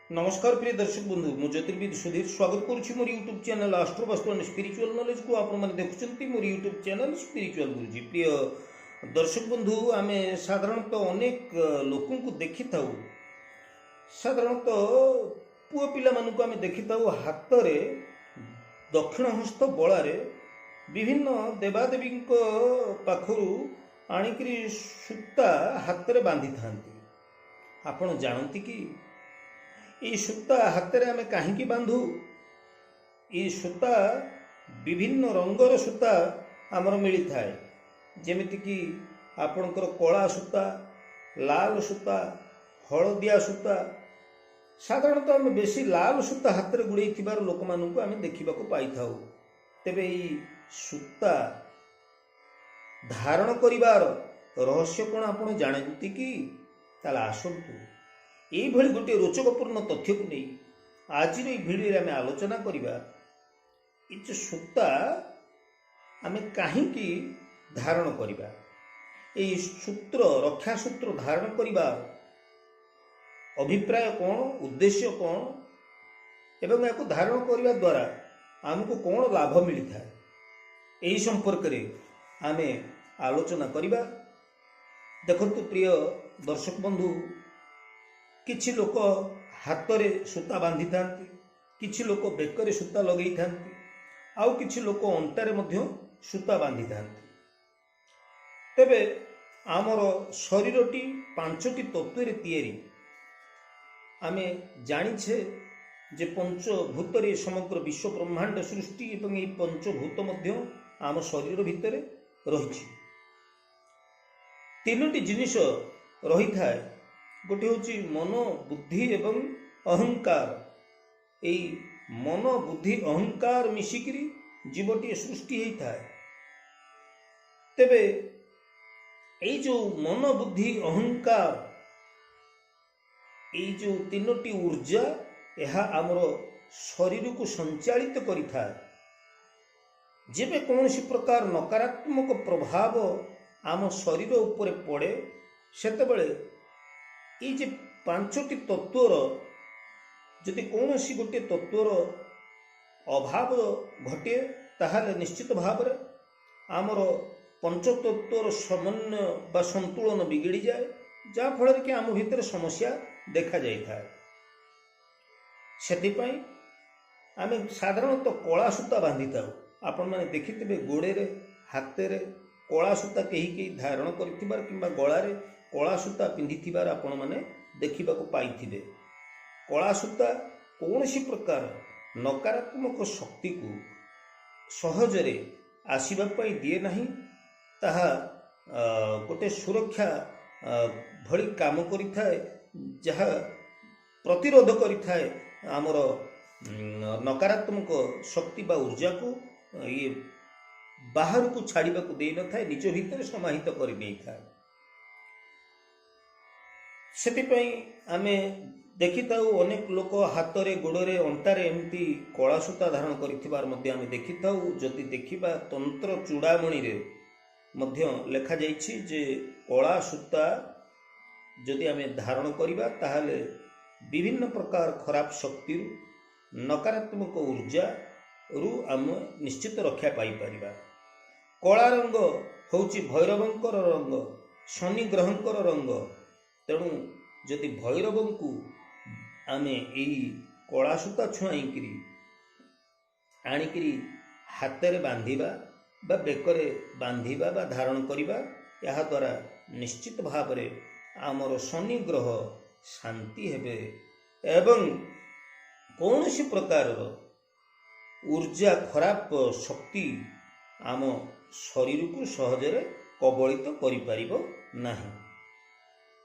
नमस्कार प्रिय दर्शक बंधु मु ज्योतिर्विद सुधीर स्वागत करुच्ची मोर YouTube channel Astrovastu and spiritual knowledge को आपण माने देखुछंती मोर यूट्यूब चैनल स्पिरिचुअल गुरुजी। प्रिय दर्शक बंधु आमे साधारणतः अनेक लोकों को देखि थाउ, साधारणतः पुओ पिला मानकु आमे देखि थाउ हाथ रे दक्षिण हस्त बळारे विभिन्न देवादेवी पाखरु आनिकरी सूता हाथ रे बांधी थांती। आपण जानती कि ये सूता हाथ में आमे कहीं बांधु? ये सूता विभिन्न रंगर सूता आमर मिली थाए, जेमिति कि आपणकर कला सूता, लाल सूता, हलदिया सूता। साधारणतः आम बेसी लाल सूता हाथ में गुड़े थिबार लोक मानू आम देखा पाई थाउ। तेबे ये सूता धारण करिवार रहस्य कौन आपण जानती कि? ताला आसंतु यही गोटे रोचकपूर्ण तथ्य को नहीं आज भिडियो आम आलोचना करवा। ये सूता आम कहीं धारण करवा, ये सूत्र रक्षा सूत्र धारण करवा अभिप्राय कौन, उद्देश्य कौन, एवं या धारण करने द्वारा आमको कौन लाभ मिलता है, यही संपर्क में आम आलोचना करवा। देखंतु प्रिय दर्शक बंधु, किछि लोक हाथ में सूता बांधि थांती, किछि लोक बेकर सूता लगे थांती, आउ किछि लोक अंटारे मध्य सूता बांधि थांती। तेबे आमर शरीरटी पांचटी तत्व रे तैयारी। आमे जानिछे जे पंचभूत रे समग्र विश्व ब्रह्मांड सृष्टि एवं ये पंचभूत मध्य आम शरीर भितर रही। तीनोटी जिनिस रही थाए, गोटे हूँ मन, बुद्धि एवं अहंकार। यही मन, बुद्धि, अहंकार मिसिकी जीवटी सृष्टि होता है। तेबे यही जो मन, बुद्धि, अहंकार, यही जो तीनोटी ऊर्जा यह आमर शरीर को संचालित करिथा। जेबे कौन सी प्रकार नकारात्मक प्रभाव आम शरीर उपरे पड़े, सेतेबेले ये पांचटी तत्वर जदि कौन सी गोटे तत्वर अभाव घटे ताहले निश्चित भाव में आमर पंचतत्वर समन्वय बा संतुलन बिगड़ी जाए, जहाँ फल कि आम भीतर समस्या देखा जाए। से आम साधारणतः कला सूता बांधि था। आपण मैंने देखिथे गोड़े हाथ में कला सूता कहीं धारण कर गलारे कला सूता पिंधि आपण मैंने देखा पाई। कला सूता कौन सी प्रकार नकारात्मक शक्ति को सहजरे आसवाई दिए नहीं, ताहा गोटे सुरक्षा भली काम करिथाए, जहा प्रतिरोध करिथाए आमर नकारात्मक शक्ति बा ऊर्जा को ये बाहर को छाड़िबा को दे न थाए, निज भीतर समाहित कर नहीं थाए। सेतिपई आमे देखि थाउ अनेक लोक हाथ रे, गोड़े, अंटारे एमती कला सूता धारण करिथिबार मध्ये आमे देखि थाउ। जदि देखिबा तंत्र चूड़ामणि रे मध्य लेखा जाइछि जे कला सूता जदि आमे धारण करिबा ताहाले विभिन्न प्रकार खराब शक्ति नकारात्मक ऊर्जा रु आम निश्चित रक्षा पाई परिबा। कला रंग होउछि भैरवंकर रंग, शनि ग्रहंकर रंग। तेणु जदि भैरव को आमे यही कला सूता छुआईकरी आनिकरी हाथ में बांधिबा बा बेकरे बांधिबा बा धारण करिबा, यह द्वारा निश्चित भाव में आमर शनि ग्रह शांति हेबे एवं कौन सी प्रकार ऊर्जा खराब शक्ति आम शरीर को सहजरे कबलित करिपारिबो नाही।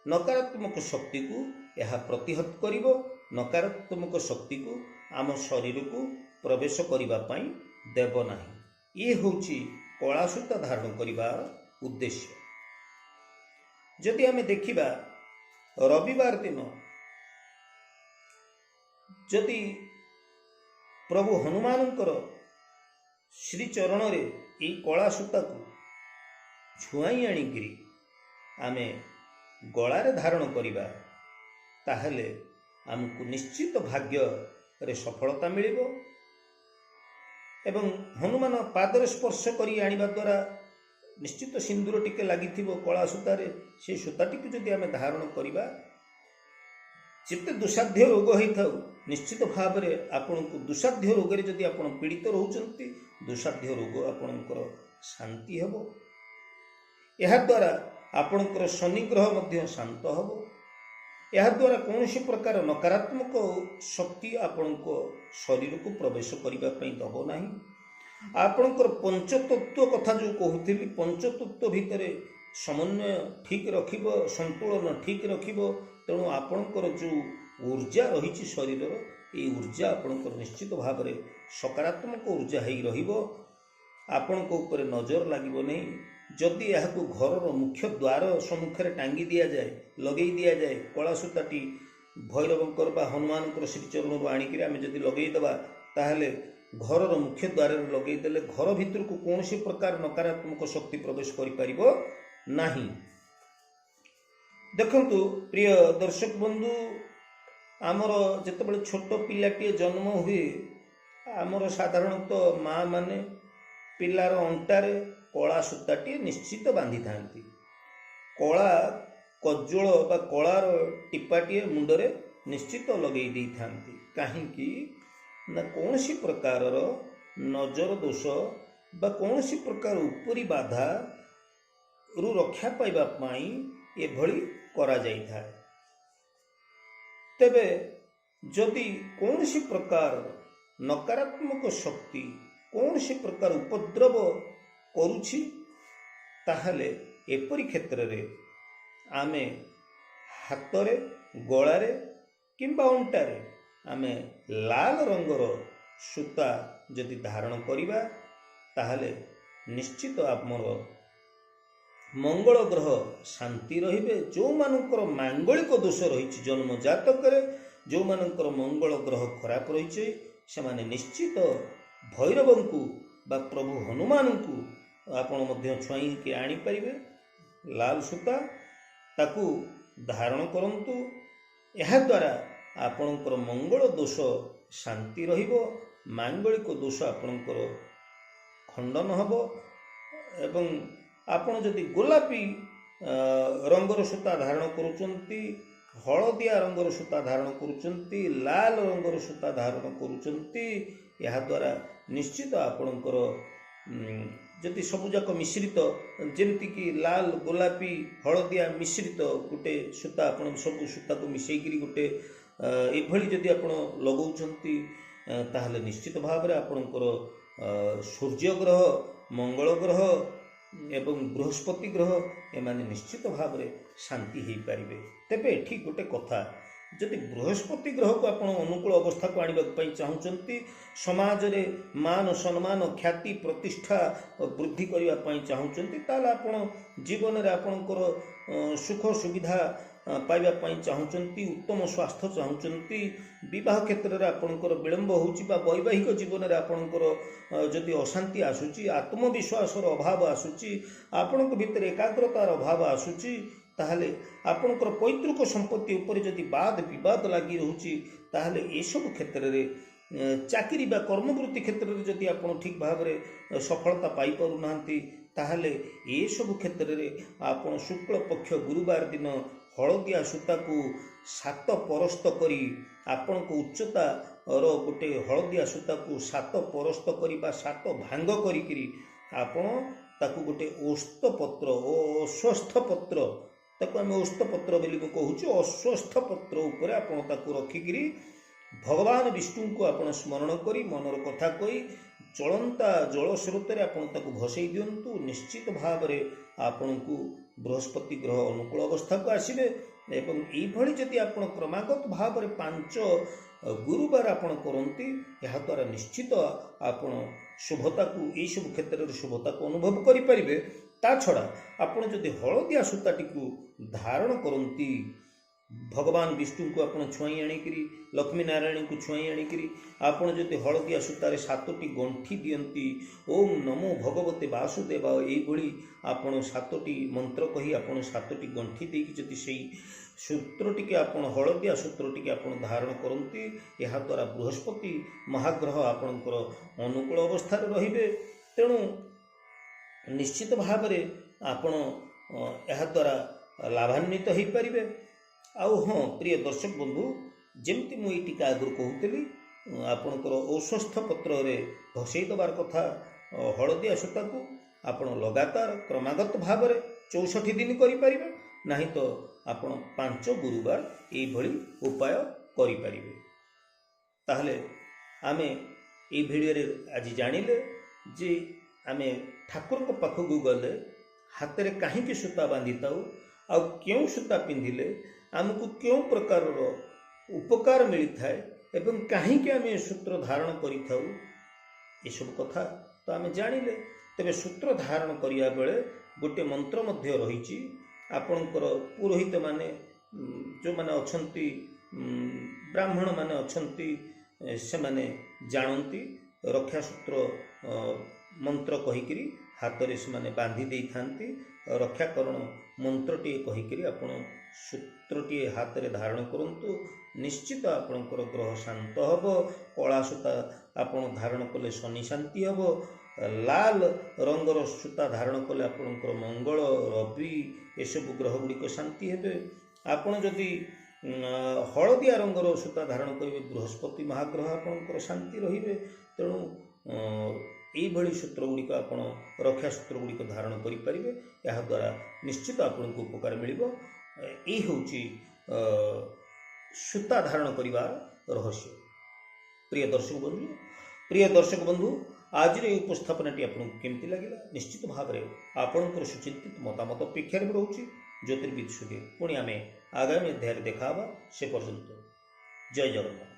नकारात्मक शक्ति को यह प्रतिहत करिबो, नकारात्मक शक्ति को आम शरीर को प्रवेश करिबा पई देव नाही। ये होची कला सूता धारण करिबार उद्देश्य। जदि आमे देखिबा रविवार दिन जदि प्रभु हनुमानंकर श्री चरण रे ये कला सूता को छुआई आनिकरी आमे गलारे धारण करिबा, ताहले ଆମକୁ ନିଶ୍ଚିତ ଭାଗ୍ୟରେ ସଫଳତା ମିଳିବ। ଏବଂ ହନୁମାନ ପାଦରେ ସ୍ପର୍ଶ କରି ଆଣିବା ଦ୍ୱାରା ନିଶ୍ଚିତ ସିନ୍ଦୁର ଟିକେ ଲାଗିଥିବ କଳା ସୂତାରେ, ସେ ସୂତାଟିକୁ ଯଦି ଆମେ ଧାରଣ କରିବା, ଯେତେ ଦୁଃସାଧ୍ୟ ରୋଗ ହେଇଥାଉ ନିଶ୍ଚିତ ଭାବରେ ଆପଣଙ୍କୁ ଦୁଃସାଧ୍ୟ ରୋଗରେ ଯଦି ଆପଣ ପୀଡ଼ିତ ରହୁଛନ୍ତି, ଦୁଃସାଧ୍ୟ ରୋଗ ଆପଣଙ୍କର ଶାନ୍ତି ହେବ। ଏହାଦ୍ୱାରା ଆପଣଙ୍କର ଶନି ଗ୍ରହ ମଧ୍ୟ ଶାନ୍ତ ହେବ। ଏହାଦ୍ୱାରା କୌଣସି ପ୍ରକାର ନକାରାତ୍ମକ ଶକ୍ତି ଆପଣଙ୍କ ଶରୀରକୁ ପ୍ରବେଶ କରିବା ପାଇଁ ଦେବ ନାହିଁ। ଆପଣଙ୍କର ପଞ୍ଚତତ୍ତ୍ୱ କଥା ଯେଉଁ କହୁଥିଲି, ପଞ୍ଚତତ୍ତ୍ୱ ଭିତରେ ସମନ୍ୱୟ ଠିକ୍ ରଖିବ, ସନ୍ତୁଳନ ଠିକ୍ ରଖିବ। ତେଣୁ ଆପଣଙ୍କର ଯେଉଁ ଊର୍ଜା ରହିଛି ଶରୀରର, এই ଊର୍ଜା ଆପଣଙ୍କର ନିଶ୍ଚିତ ଭାବରେ ସକାରାତ୍ମକ ଊର୍ଜା ହେଇ ରହିବ। ଆପଣଙ୍କ ଉପରେ ନଜର ଲାଗିବ ନାହିଁ। ଯଦି ଏହାକୁ ଘରର ମୁଖ୍ୟ ଦ୍ୱାର ସମ୍ମୁଖରେ ଟାଙ୍ଗି ଦିଆଯାଏ, ଲଗେଇ ଦିଆଯାଏ, କଳା ସୂତାଟି ଭୈରବଙ୍କର ବା ହନୁମାନଙ୍କର ଶ୍ରୀଚରଣରୁ ଆଣିକିରି ଆମେ ଯଦି ଲଗେଇଦେବା, ତାହେଲେ ଘରର ମୁଖ୍ୟ ଦ୍ୱାରରେ ଲଗେଇଦେଲେ ଘର ଭିତରକୁ କୌଣସି ପ୍ରକାର ନକାରାତ୍ମକ ଶକ୍ତି ପ୍ରବେଶ କରିପାରିବ ନାହିଁ। ଦେଖନ୍ତୁ ପ୍ରିୟ ଦର୍ଶକ ବନ୍ଧୁ, ଆମର ଯେତେବେଳେ ଛୋଟ ପିଲାଟିଏ ଜନ୍ମ ହୁଏ, ଆମର ସାଧାରଣତଃ ମା ମାନେ ପିଲାର ଅଣ୍ଟାରେ କଳା ସୂତାଟିଏ ନିଶ୍ଚିତ ବାନ୍ଧିଥାନ୍ତି। କଳା କଜଳ ବା କଳାର ଟିପାଟିଏ ମୁଣ୍ଡରେ ନିଶ୍ଚିତ ଲଗେଇ ଦେଇଥାନ୍ତି। କାହିଁକି ନା କୌଣସି ପ୍ରକାରର ନଜର ଦୋଷ ବା କୌଣସି ପ୍ରକାର ଉପରି ବାଧାରୁ ରକ୍ଷା ପାଇବା ପାଇଁ ଏଭଳି କରାଯାଇଥାଏ। ତେବେ ଯଦି କୌଣସି ପ୍ରକାର ନକାରାତ୍ମକ ଶକ୍ତି କୌଣସି ପ୍ରକାର ଉପଦ୍ରବ କରୁଛି, ତାହେଲେ ଏପରି କ୍ଷେତ୍ରରେ ଆମେ ହାତରେ, ଗଳାରେ କିମ୍ବା ଅଣ୍ଟାରେ ଆମେ ଲାଲ ରଙ୍ଗର ସୂତା ଯଦି ଧାରଣ କରିବା, ତାହେଲେ ନିଶ୍ଚିତ ଆମର ମଙ୍ଗଳ ଗ୍ରହ ଶାନ୍ତି ରହିବେ। ଯେଉଁମାନଙ୍କର ମାଙ୍ଗଳିକ ଦୋଷ ରହିଛି ଜନ୍ମ ଜାତକରେ, ଯେଉଁମାନଙ୍କର ମଙ୍ଗଳ ଗ୍ରହ ଖରାପ ରହିଛି, ସେମାନେ ନିଶ୍ଚିତ ଭୈରବଙ୍କୁ ବା ପ୍ରଭୁ ହନୁମାନଙ୍କୁ ଆପଣ ମଧ୍ୟ ଛୁଆଁଇକି ଆଣିପାରିବେ। ଲାଲ ସୂତା ତାକୁ ଧାରଣ କରନ୍ତୁ। ଏହାଦ୍ୱାରା ଆପଣଙ୍କର ମଙ୍ଗଳ ଦୋଷ ଶାନ୍ତି ରହିବ, ମାଙ୍ଗଳିକ ଦୋଷ ଆପଣଙ୍କର ଖଣ୍ଡନ ହେବ। ଏବଂ ଆପଣ ଯଦି ଗୋଲାପୀ ରଙ୍ଗର ସୂତା ଧାରଣ କରୁଛନ୍ତି, ହଳଦିଆ ରଙ୍ଗର ସୂତା ଧାରଣ କରୁଛନ୍ତି, ଲାଲ ରଙ୍ଗର ସୂତା ଧାରଣ କରୁଛନ୍ତି, ଏହାଦ୍ୱାରା ନିଶ୍ଚିତ ଆପଣଙ୍କର ଯଦି ସବୁଯାକ ମିଶ୍ରିତ, ଯେମିତିକି ଲାଲ, ଗୋଲାପୀ, ହଳଦିଆ ମିଶ୍ରିତ ଗୋଟେ ସୂତା, ଆପଣ ସବୁ ସୂତାକୁ ମିଶାଇକିରି ଗୋଟେ ଏଭଳି ଯଦି ଆପଣ ଲଗାଉଛନ୍ତି, ତାହେଲେ ନିଶ୍ଚିତ ଭାବରେ ଆପଣଙ୍କର ସୂର୍ଯ୍ୟ ଗ୍ରହ, ମଙ୍ଗଳ ଗ୍ରହ ଏବଂ ବୃହସ୍ପତି ଗ୍ରହ ଏମାନେ ନିଶ୍ଚିତ ଭାବରେ ଶାନ୍ତି ହେଇପାରିବେ। ତେବେ ଏଠି ଗୋଟେ କଥା, ଯଦି ବୃହସ୍ପତି ଗ୍ରହକୁ ଆପଣ ଅନୁକୂଳ ଅବସ୍ଥାକୁ ଆଣିବାକୁ ପାଇଁ ଚାହୁଁଛନ୍ତି, ସମାଜରେ ମାନ, ସମ୍ମାନ, ଖ୍ୟାତି, ପ୍ରତିଷ୍ଠା ବୃଦ୍ଧି କରିବା ପାଇଁ ଚାହୁଁଛନ୍ତି, ତାହେଲେ ଆପଣ ଜୀବନରେ ଆପଣଙ୍କର ସୁଖ ସୁବିଧା ପାଇବା ପାଇଁ ଚାହୁଁଛନ୍ତି, ଉତ୍ତମ ସ୍ୱାସ୍ଥ୍ୟ ଚାହୁଁଛନ୍ତି, ବିବାହ କ୍ଷେତ୍ରରେ ଆପଣଙ୍କର ବିଳମ୍ବ ହେଉଛି ବା ବୈବାହିକ ଜୀବନରେ ଆପଣଙ୍କର ଯଦି ଅଶାନ୍ତି ଆସୁଛି, ଆତ୍ମବିଶ୍ୱାସର ଅଭାବ ଆସୁଛି, ଆପଣଙ୍କ ଭିତରେ ଏକାଗ୍ରତାର ଅଭାବ ଆସୁଛି, ତାହେଲେ ଆପଣଙ୍କର ପୈତୃକ ସମ୍ପତ୍ତି ଉପରେ ଯଦି ବାଦ ବିବାଦ ଲାଗି ରହୁଛି, ତାହେଲେ ଏସବୁ କ୍ଷେତ୍ରରେ ଚାକିରି ବା କର୍ମବୃତ୍ତି କ୍ଷେତ୍ରରେ ଯଦି ଆପଣ ଠିକ୍ ଭାବରେ ସଫଳତା ପାଇପାରୁନାହାନ୍ତି, ତାହେଲେ ଏସବୁ କ୍ଷେତ୍ରରେ ଆପଣ ଶୁକ୍ଳ ପକ୍ଷ ଗୁରୁବାର ଦିନ ହଳଦିଆ ସୂତାକୁ 7 ପରସ୍ତ କରି, ଆପଣଙ୍କ ଉଚ୍ଚତାର ଗୋଟେ ହଳଦିଆ ସୂତାକୁ 7 ପରସ୍ତ କରି ବା 7 ଭାଙ୍ଗ କରିକିରି ଆପଣ ତାକୁ ଗୋଟେ ଓସ୍ତ ପତ୍ର ଓ ଅଶ୍ୱସ୍ଥ ପତ୍ର, ତାକୁ ଆମେ ଓସ୍ତ ପତ୍ର ବୋଲି କହୁଛୁ, ଅଶ୍ୱସ୍ଥ ପତ୍ର ଉପରେ ଆପଣ ତାକୁ ରଖିକିରି ଭଗବାନ ବିଷ୍ଣୁଙ୍କୁ ଆପଣ ସ୍ମରଣ କରି, ମନର କଥା କହି, ଚଳନ୍ତା ଜଳ ସ୍ରୋତରେ ଆପଣ ତାକୁ ଭସେଇ ଦିଅନ୍ତୁ। ନିଶ୍ଚିତ ଭାବରେ ଆପଣଙ୍କୁ ବୃହସ୍ପତି ଗ୍ରହ ଅନୁକୂଳ ଅବସ୍ଥାକୁ ଆସିବେ। ଏବଂ ଏଇଭଳି ଯଦି ଆପଣ କ୍ରମାଗତ ଭାବରେ 5 ଗୁରୁବାର ଆପଣ କରନ୍ତି, ଏହାଦ୍ୱାରା ନିଶ୍ଚିତ ଆପଣ ଶୁଭତାକୁ, ଏଇସବୁ କ୍ଷେତ୍ରରେ ଶୁଭତାକୁ ଅନୁଭବ କରିପାରିବେ। ତା ଛଡ଼ା ଆପଣ ଯଦି ହଳଦିଆ ସୂତାଟିକୁ ଧାରଣ କରନ୍ତି, भगवान विष्णु को आप छुआई आणिकी लक्ष्मी नारायण को छुआई आणिकी आपड़ जदि हलदिया सूतार 7टी गंठी दियंती ओम नमो भगवते वासुदेवाय यही आपड़ 7टी मंत्र कही आपड़ 7टी गंठी देकी जदि से सूत्रटी के आप हलदिया सूत्रटी के आप धारण करती या द्वारा बृहस्पति महाग्रह आपणकर अनुकूल अवस्था रे तेणु निश्चित भाव आपण यह द्वारा लाभान्वित हो पारे। आउ हाँ प्रिय दर्शक बंधु जमती मुझे टीका आगुरी कहूली आपणकर औषस्थ पत्र रे घसई दबार कथा हलदिया सूता को आपण लगातार क्रमागत भाव में 64 दिन करें ना तो आपण 5 गुरुवार यही उपाय करें। ताहले आमे ये भिडियो आज जानिले जे आमे ठाकुर को पाखक गले हाथ में कहीं सूता बांधि ताऊ आ क्यों सूता पिंधिले आमको क्यों प्रकार उपकार मिलता है एवं कहीं आम सूत्र धारण करिथाउ ये सब कथा तो आम जानिले। तेरे सूत्र धारण करिया बेले गोटे मंत्र मध्य रही आपणकर पुरोहित माने जो माने अछंती ब्राह्मण माने अछंती से माने जानती रक्षा सूत्र मंत्र कहीकि हाथ में से बांधि दे थांती रक्षाकरण मंत्रटी कहीकि आपण सूत्रटी हाथ में धारण करंतु निश्चित आपणकर ग्रह शांत हम कला सूता आपण धारण कले शनि शांति हम लाल रंगर सूता धारण कले आपणकर मंगल रवि एसबू ग्रह गुड़िक शांति हेबे। आपण जदि हलदिया रंगर सूता धारण करेंगे बृहस्पति महाग्रह आपणकर शांति रहिबे। तेणु यही सूत्र गुड़िक आप रक्षा सूत्र गुड़िक धारण करें या द्वारा निश्चित आपन को उपकार मिल यही हूँ सूता धारण करिवार रहस्य। प्रिय दर्शक बंधु आज उपस्थापनाटी आपको केमती लगे निश्चित भाव में आपणकर सुचिंतित मतामत अपेक्षा रोचे ज्योतिर्विद सूर्य पुणी आम आगामी अध्याय देखा से पर्यंत जय जगन्नाथ।